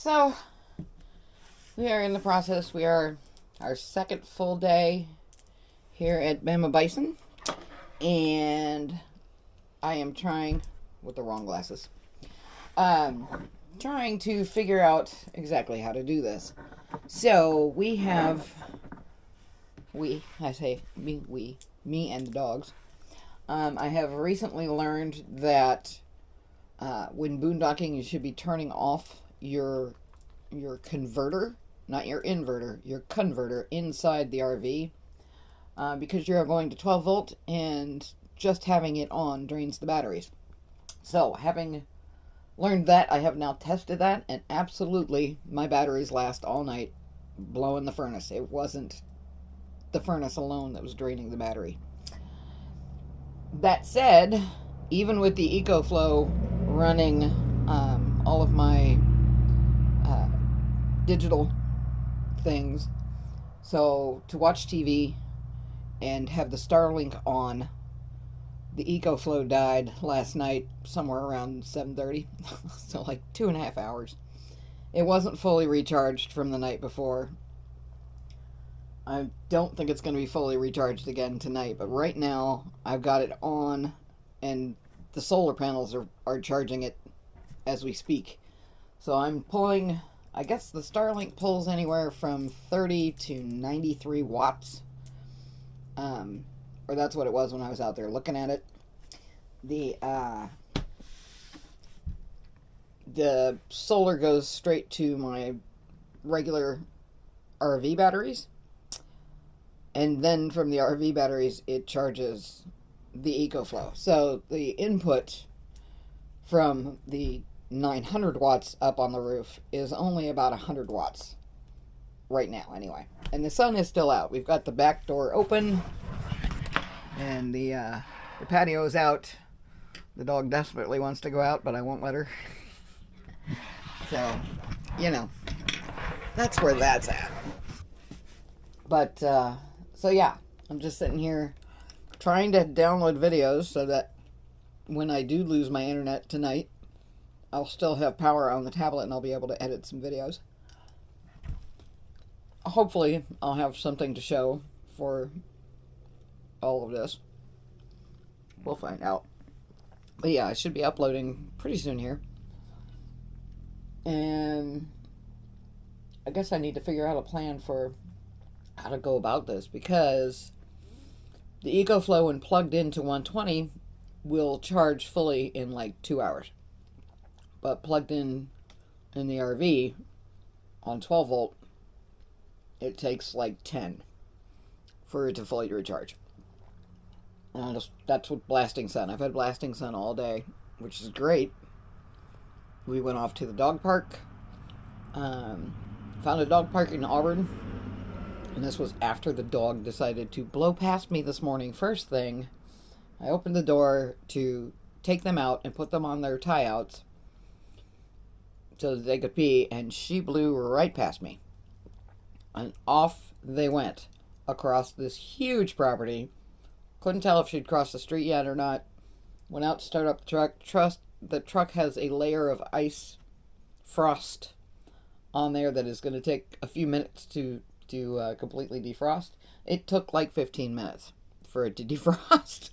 So we are in the process. We are our second full day here at Bama Bison, and I am trying with the wrong glasses. Trying to figure out exactly how to do this. So I say me and the dogs. I have recently learned that when boondocking, you should be turning off your converter, not your inverter, your converter inside the RV, because you're going to 12 volt and just having it on drains the batteries. So, having learned that, I have now tested that, and absolutely my batteries last all night blowing the furnace. It wasn't the furnace alone that was draining the battery. That said, even with the EcoFlow running all of my digital things, so to watch TV and have the Starlink on, the EcoFlow died last night somewhere around 7:30, so like 2.5 hours. It wasn't fully recharged from the night before. I don't think it's going to be fully recharged again tonight, but right now I've got it on, and the solar panels are charging it as we speak. So I'm pulling, I guess the Starlink pulls anywhere from 30 to 93 watts. Or that's what it was when I was out there looking at it. The solar goes straight to my regular RV batteries. And then from the RV batteries, it charges the EcoFlow. So the input from the 900 watts up on the roof is only about 100 watts right now, anyway. And the sun is still out. We've got the back door open, and the patio is out. The dog desperately wants to go out, but I won't let her. So, that's where that's at. But, so yeah, I'm just sitting here trying to download videos so that when I do lose my internet tonight, I'll still have power on the tablet and I'll be able to edit some videos. Hopefully, I'll have something to show for all of this. We'll find out. But yeah, I should be uploading pretty soon here. And I guess I need to figure out a plan for how to go about this, because the EcoFlow, when plugged into 120, will charge fully in like 2 hours. But plugged in the RV on 12 volt, it takes like 10 for it to fully recharge. And that's with blasting sun. I've had blasting sun all day, which is great. We went off to the dog park. Found a dog park in Auburn. And this was after the dog decided to blow past me this morning. First thing, I opened the door to take them out and put them on their tie-outs so that they could pee, and she blew right past me. And off they went across this huge property. Couldn't tell if she'd crossed the street yet or not. Went out to start up the truck. The truck has a layer of ice frost on there that is going to take a few minutes to completely defrost. It took like 15 minutes for it to defrost.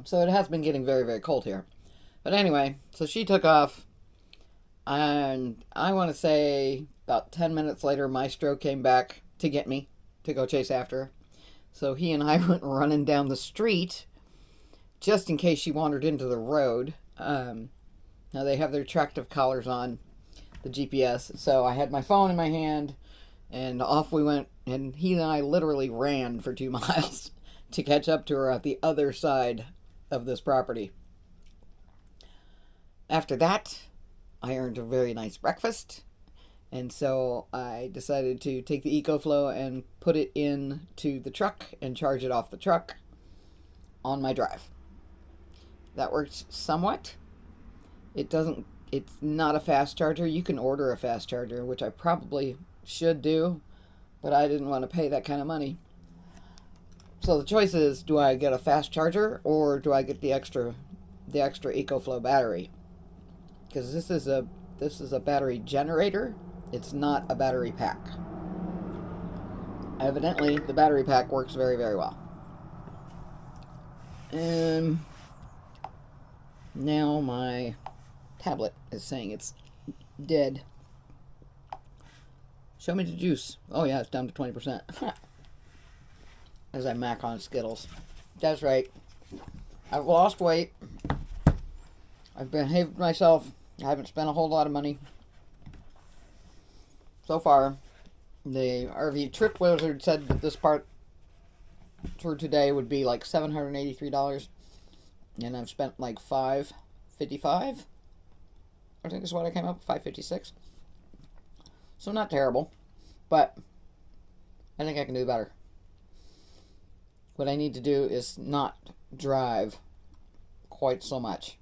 So it has been getting very, very cold here. But anyway, so she took off, and I want to say about 10 minutes later, Maestro came back to get me, to go chase after her. So he and I went running down the street, just in case she wandered into the road. Now they have their tractive collars on, the GPS. So I had my phone in my hand, and off we went, and he and I literally ran for 2 miles to catch up to her at the other side of this property. After that, I earned a very nice breakfast, and so I decided to take the EcoFlow and put it into the truck and charge it off the truck on my drive. That works somewhat. It's not a fast charger. You can order a fast charger, which I probably should do, but I didn't want to pay that kind of money. So the choice is, do I get a fast charger or do I get the extra EcoFlow battery? Because this this is a battery generator. It's not a battery pack. Evidently, the battery pack works very, very well. And now my tablet is saying it's dead. Show me the juice. Oh yeah, it's down to 20%. As I mac on Skittles. That's right. I've lost weight. I've behaved myself. I haven't spent a whole lot of money so far. The RV Trip Wizard said that this part for today would be like $783, and I've spent like $555. I think is what I came up with, $556. So not terrible, but I think I can do better. What I need to do is not drive quite so much.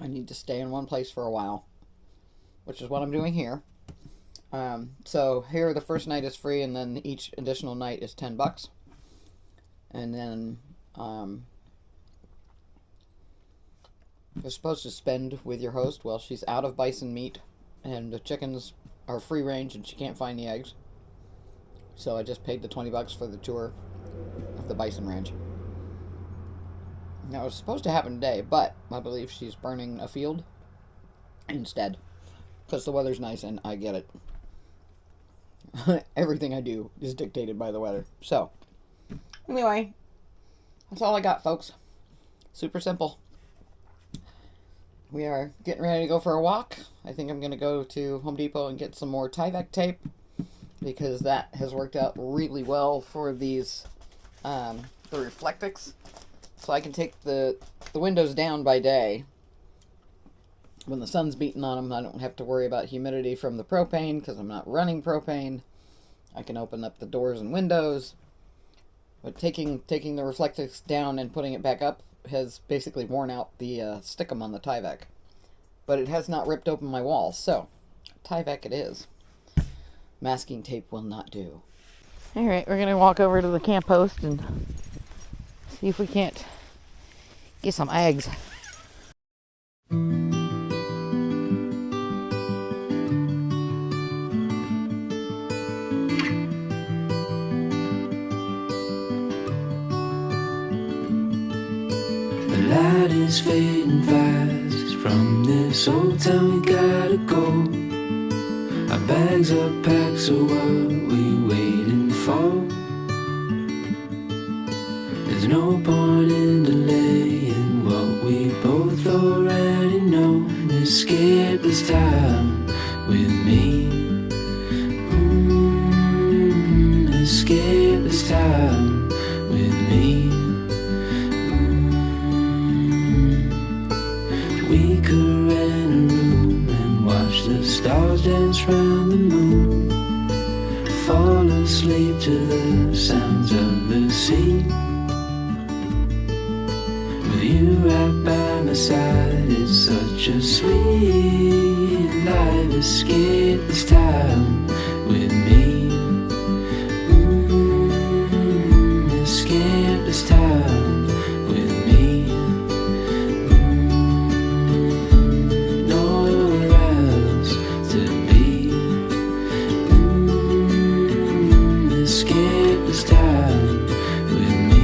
I need to stay in one place for a while, which is what I'm doing here. So here the first night is free, and then each additional night is $10. And then you're supposed to spend with your host. Well, she's out of bison meat, and the chickens are free range, and she can't find the eggs. So I just paid the $20 for the tour of the bison ranch. Now it was supposed to happen today, but I believe she's burning a field instead, because the weather's nice and I get it. Everything I do is dictated by the weather. So, anyway, that's all I got, folks. Super simple. We are getting ready to go for a walk. I think I'm going to go to Home Depot and get some more Tyvek tape, because that has worked out really well for these, the Reflectix. So I can take the windows down by day. When the sun's beating on them, I don't have to worry about humidity from the propane, because I'm not running propane. I can open up the doors and windows. But taking the Reflectix down and putting it back up has basically worn out the stickum on the Tyvek. But it has not ripped open my walls, so Tyvek it is. Masking tape will not do. Alright, we're going to walk over to the camp post and see if we can't get some eggs. The light is fading fast. From this old town we gotta go. Our bags are packed, so what we waiting for? There's no point in delaying what we both already know. Escape this time with me. Escape this time with me. We could rent a room and watch the stars dance round the moon. Fall asleep to the sounds of the sea. With you right by my side, it's such a sweet life. Escape this time with me. Escape this time with me. Nowhere else to be. Escape this time with me.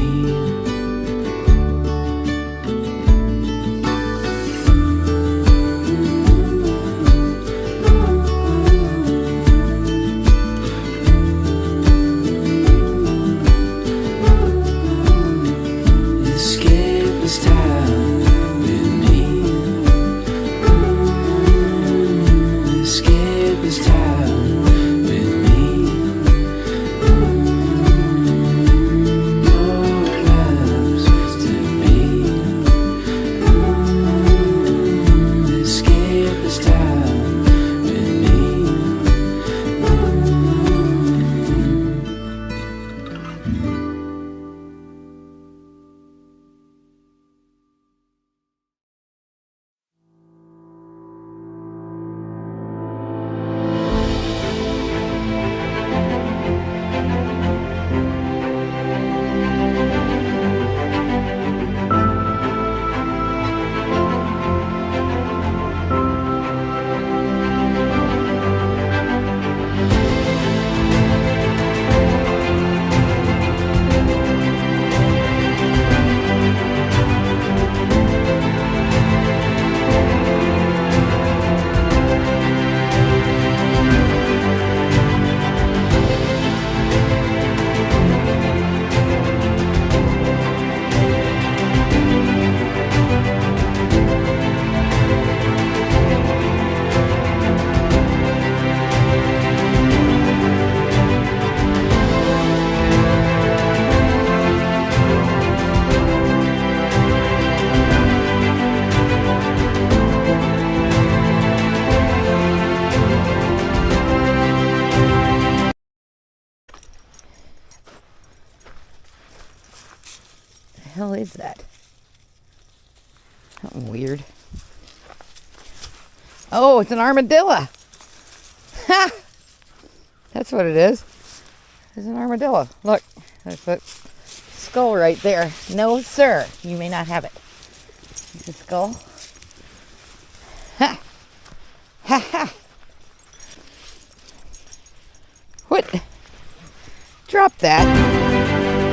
is that? Something weird. Oh, it's an armadillo. Ha! That's what it is. It's an armadillo. Look, there's that skull right there. No, sir, you may not have it. It's a skull. Ha! Ha ha! What? Drop that.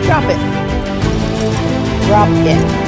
Drop it. Drop it.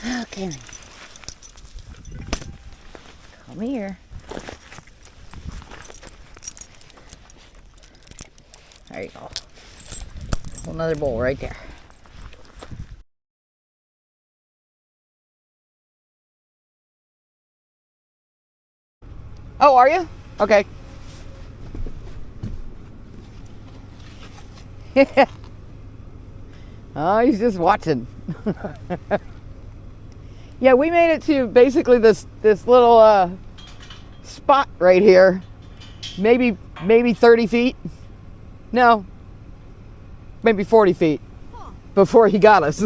Okay. Come here. There you go. Another bowl right there. Oh, are you? Okay. Oh, he's just watching. Yeah, we made it to basically this little spot right here. Maybe 30 feet. No, maybe 40 feet before he got us.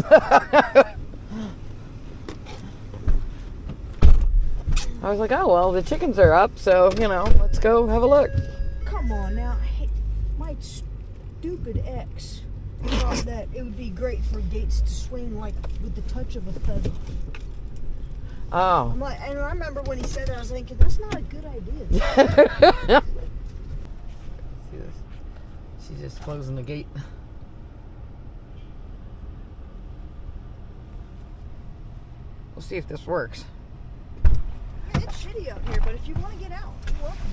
I was like, oh, well, the chickens are up, so, you know, let's go have a look. Come on now. My stupid ex thought that it would be great for Gates to swing like with the touch of a feather. Oh. And I remember when he said that, I was thinking, that's not a good idea. See this? She's just closing the gate. We'll see if this works. It's shitty up here, but if you want to get out, you're welcome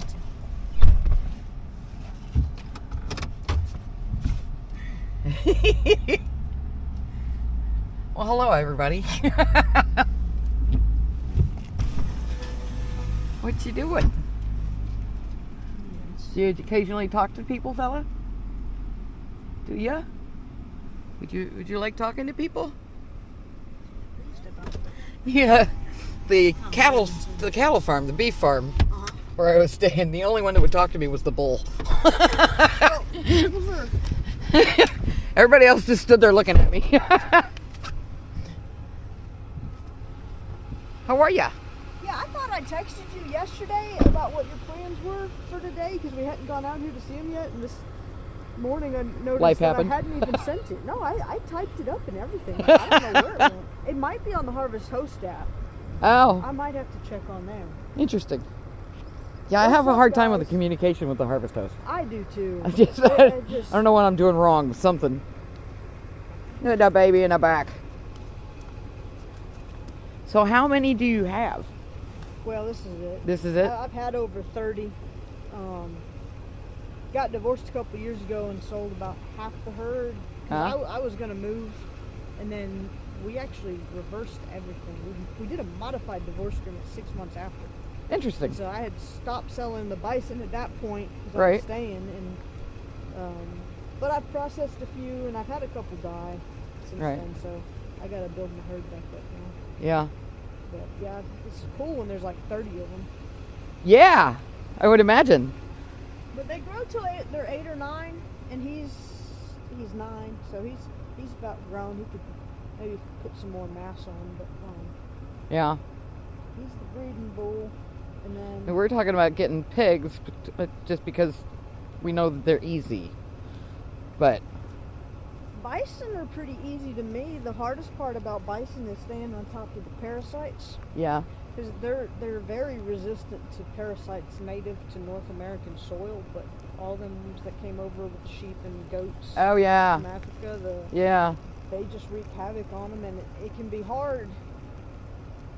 to. Well, hello, everybody. What you doing? Do you occasionally talk to people, fella? Do ya? Would you like talking to people? Yeah. The cattle farm, the beef farm, where I was staying, the only one that would talk to me was the bull. Everybody else just stood there looking at me. How are ya? Yeah, I thought I texted you yesterday about what your plans were for today because we hadn't gone out here to see him yet, and this morning I noticed Life that happened. I hadn't even sent it. No, I typed it up and everything. I don't know where it went. It might be on the Harvest Host app. Oh. I might have to check on there. Interesting. Yeah, I have a hard time with the communication with the Harvest Host. I do too. I don't know what I'm doing wrong. Something. Look at that baby in the back. So how many do you have? Well, this is it. This is it? I've had over 30. Got divorced a couple years ago and sold about half the herd. I was going to move, and then we actually reversed everything. We did a modified divorce agreement 6 months after. Interesting. So I had stopped selling the bison at that point because I was staying, but I've processed a few, and I've had a couple die since then. So I got to build my herd back up now. Yeah. But yeah, it's cool when there's like 30 of them. Yeah, I would imagine. But they grow till they're 8 or 9, and he's 9, so he's about grown. He could maybe put some more mass on, but yeah, he's the breeding bull. And then we're talking about getting pigs, just because we know that they're easy. But bison are pretty easy to me. The hardest part about bison is staying on top of the parasites. Yeah. Because they're very resistant to parasites native to North American soil, but all them that came over with the sheep and goats from Africa, they just wreak havoc on them, and it can be hard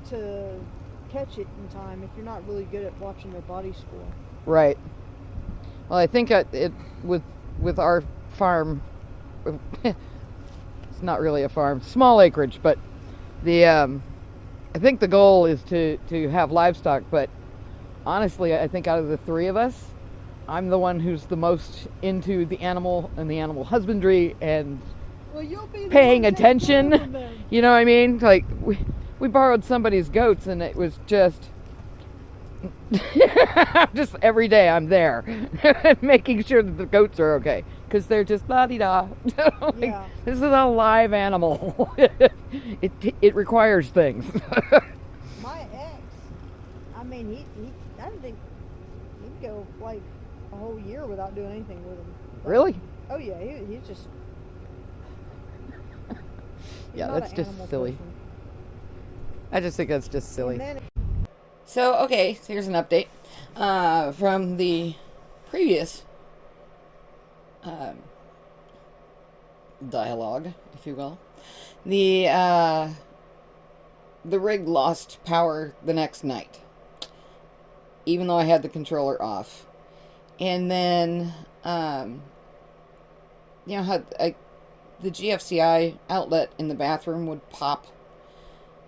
to catch it in time if you're not really good at watching their body score. Right. Well, I think with our farm, it's not really a farm, small acreage, but I think the goal is to have livestock, but honestly, I think out of the three of us, I'm the one who's the most into the animal and the animal husbandry and paying attention. You know what I mean? Like, we borrowed somebody's goats, and it was just every day I'm there making sure that the goats are okay, because they're just la-di-da. This is a live animal. It requires things. My ex, I mean, he I don't think he'd go like a whole year without doing anything with him. Really? Oh yeah, he's just yeah, that's just silly. Person. I just think that's just silly. So, okay, here's an update from the previous dialogue, if you will. The the rig lost power the next night, even though I had the controller off. And then, you know how the GFCI outlet in the bathroom would pop,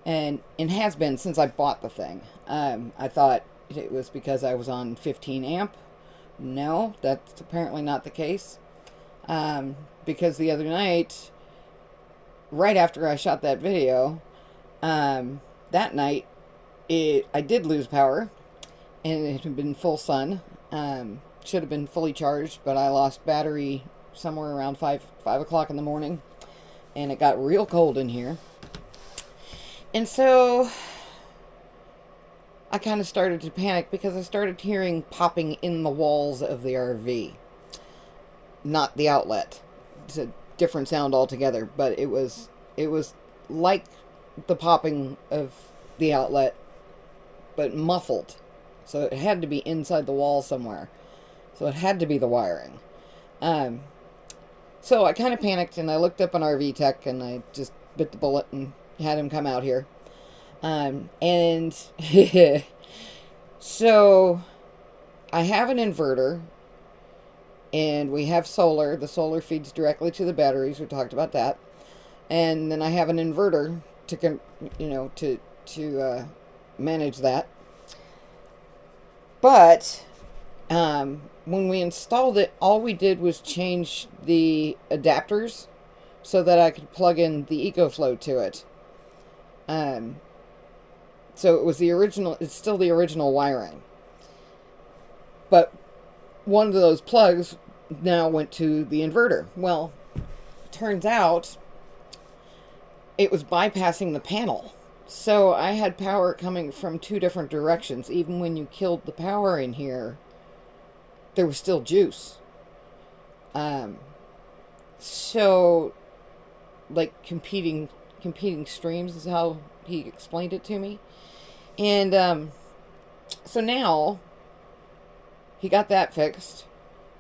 and has been since I bought the thing. I thought it was because I was on 15 amp. No, that's apparently not the case. Because the other night, right after I shot that video, that night, I did lose power, and it had been full sun. Should have been fully charged, but I lost battery somewhere around 5 o'clock in the morning, and it got real cold in here. And so I kind of started to panic because I started hearing popping in the walls of the RV. Not the outlet. It's a different sound altogether, but it was like the popping of the outlet, but muffled. So it had to be inside the wall somewhere. So it had to be the wiring. So I kind of panicked, and I looked up an RV tech, and I just bit the bullet and had him come out here. And so I have an inverter, and we have solar. The solar feeds directly to the batteries. We talked about that. And then I have an inverter to manage that. But when we installed it, all we did was change the adapters so that I could plug in the EcoFlow to it. So it was the original, it's still the original wiring. But one of those plugs now went to the inverter. Well, turns out it was bypassing the panel. So I had power coming from 2 different directions. Even when you killed the power in here, there was still juice. So, like, competing streams is how he explained it to me. And so now he got that fixed,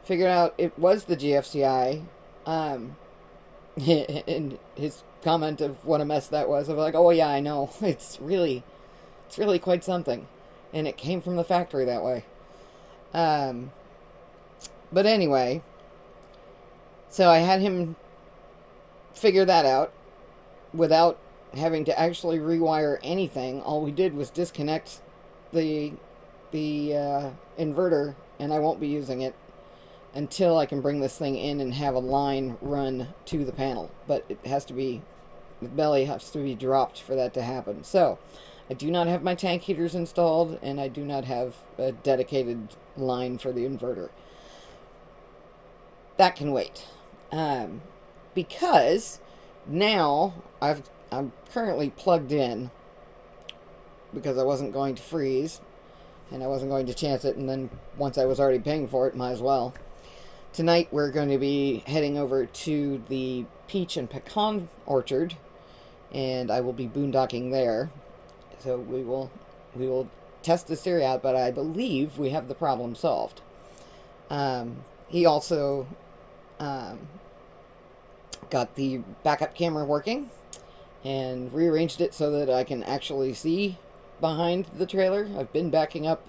figured out it was the GFCI, and his comment of what a mess that was, I was like, oh yeah, I know, it's really quite something, and it came from the factory that way. But anyway, so I had him figure that out without having to actually rewire anything. All we did was disconnect the inverter, and I won't be using it until I can bring this thing in and have a line run to the panel. But it has to be, the belly has to be dropped for that to happen. So I do not have my tank heaters installed, and I do not have a dedicated line for the inverter. That can wait. Because now I'm currently plugged in, because I wasn't going to freeze, and I wasn't going to chance it, and then once I was already paying for it, might as well. Tonight we're going to be heading over to the peach and pecan orchard, and I will be boondocking there. So we will test this theory out, but I believe we have the problem solved. He also got the backup camera working and rearranged it so that I can actually see behind the trailer. I've been backing up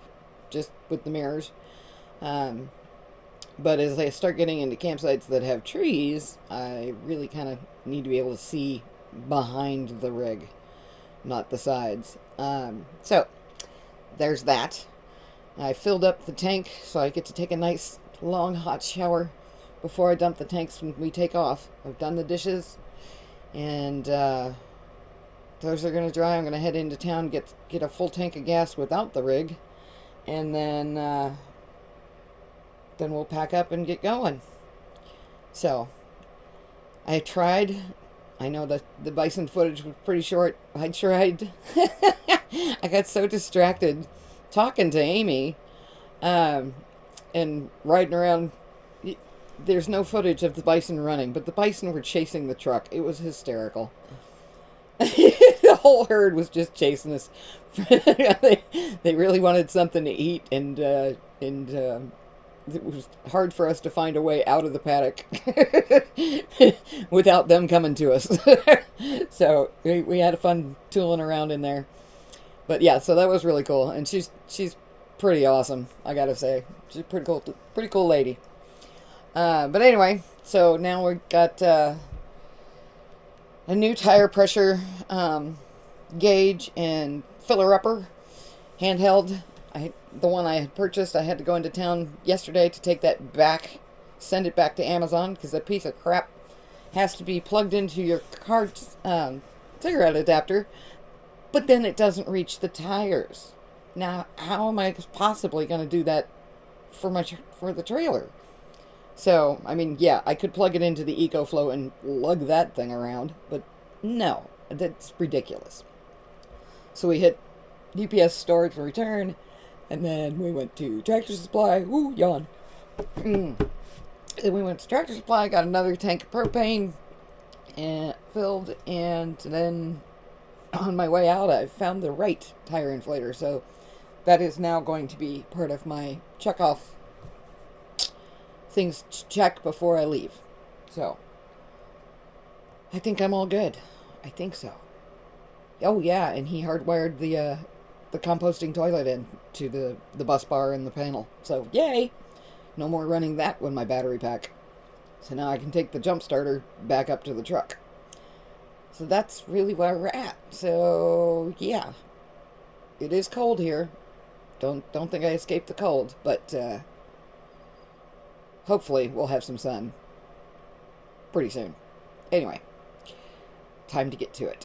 just with the mirrors. But as I start getting into campsites that have trees, I really kind of need to be able to see behind the rig, not the sides. So there's that. I filled up the tank so I get to take a nice long hot shower before I dump the tanks when we take off. I've done the dishes, and those are going to dry. I'm going to head into town, get a full tank of gas without the rig, and then we'll pack up and get going. So I tried. I know that the bison footage was pretty short. I tried. I got so distracted talking to Amy and riding around. There's no footage of the bison running, but the bison were chasing the truck. It was hysterical. The whole herd was just chasing us. They really wanted something to eat, and it was hard for us to find a way out of the paddock without them coming to us. So we had a fun tooling around in there. But yeah, so that was really cool. And she's pretty awesome, I gotta say. She's a pretty cool lady. But anyway, so now we've got a new tire pressure gauge and filler-upper, handheld. The one I had purchased, I had to go into town yesterday to take that back, send it back to Amazon, because that piece of crap has to be plugged into your car's cigarette adapter, but then it doesn't reach the tires. Now, how am I possibly going to do that for the trailer? So, I mean, yeah, I could plug it into the EcoFlow and lug that thing around, but no, that's ridiculous. So we hit UPS storage for return, and then we went to Tractor Supply. Woo, yawn. Then we went to Tractor Supply, got another tank of propane and filled, and then on my way out, I found the right tire inflator. So that is now going to be part of my check-off things to check before I leave. So I think I'm all good. I think so. Oh yeah, and he hardwired the composting toilet into the bus bar and the panel. So yay! No more running that with my battery pack. So now I can take the jump starter back up to the truck. So that's really where we're at. So yeah, it is cold here. Don't think I escaped the cold, but hopefully we'll have some sun pretty soon. Anyway, time to get to it.